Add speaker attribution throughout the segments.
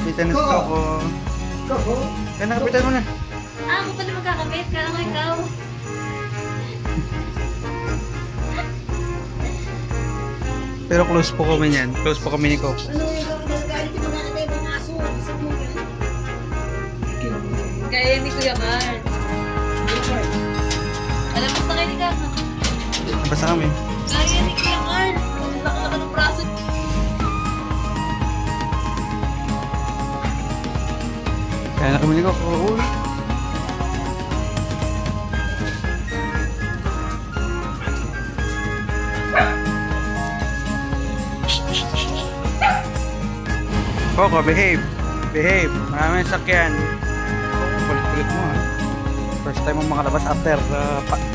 Speaker 1: Kapitan ito ako. Kaya nakapitan mo na.
Speaker 2: Ako pala magkakapit. Kala ko ikaw.
Speaker 1: Pero close po kami niyan. Close po kami ni Coco.
Speaker 3: Ano yung gagalit yung mga katay mga aso? Isang mo yan?
Speaker 2: Kaya ni Kuya Mar. Alam mo sa kayo ni Kaka.
Speaker 1: Basta kami.
Speaker 2: Kaya ni Kuya Mar. Ang laki-laki ng braso.
Speaker 1: Kaya na kami ni Coco. Coco, behave. Behave. Maraming sakyan. Coco, kulit-kulit mo ha. First time mo makalabas after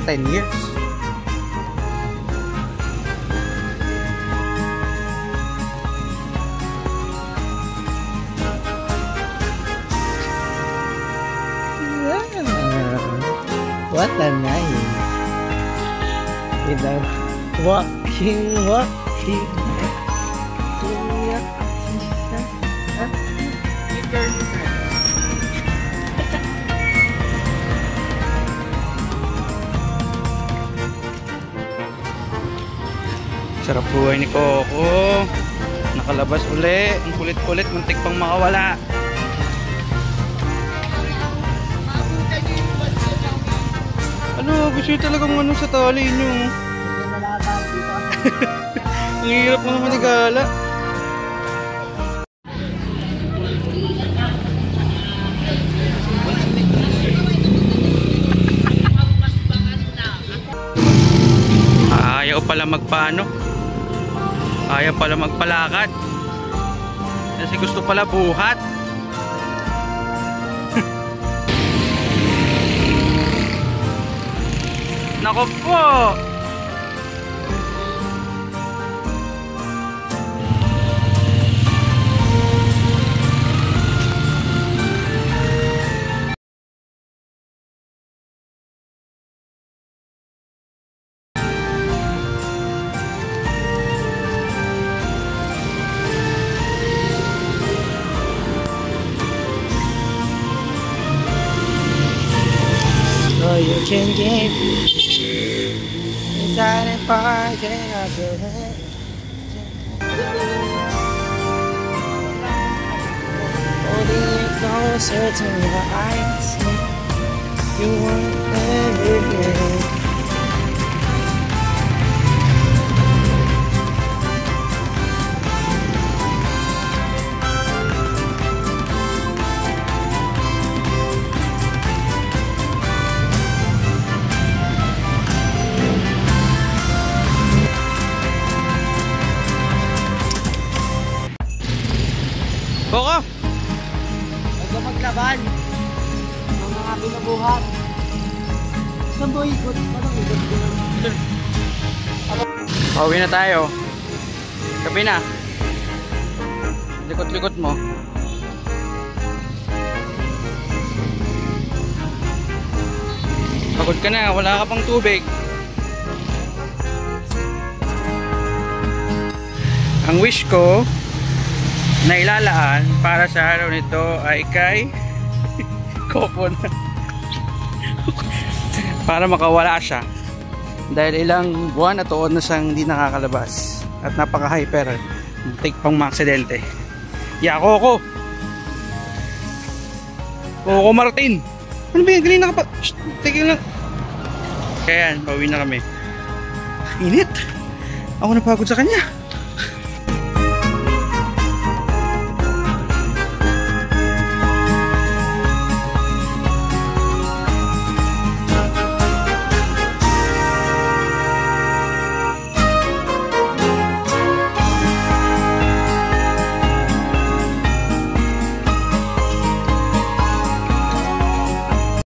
Speaker 1: 10 years.
Speaker 3: What a night. Without walking.
Speaker 1: Sarap buhay ni Coco. Nakalabas uli. Ang kulit-kulit. Muntik pang makawala. Ano? Gusto nyo talagang ano sa tali nyo. Ang hirap mo naman igala. Ayaw pala magpaano. Ayaw pala magpalakad. Kasi gusto pala buhat. Nako po.
Speaker 3: So you can get inside and parking of your head. Holding you closer to your eyes. You want everything.
Speaker 1: Coco!
Speaker 3: Huwag ka maglaban. Mga binubuhat. Saan ba ikot? Parang ikot ko lang.
Speaker 1: Pauwi na tayo. Gabi na. Likot-likot mo. Pagod ka na. Wala ka pang tubig. Ang wish ko na ilalaan para sa araw nito ay kay Coco na. Para makawala siya dahil ilang buwan at taon na siyang hindi nakakalabas at napaka-hyper, muntik pang maaksidente. Coco! Coco Martin! Ano ba yan? Galing na ka pa! Shhh! Tigil lang! Kaya yan, pauwi na kami. Init! Ako napagod sa kanya.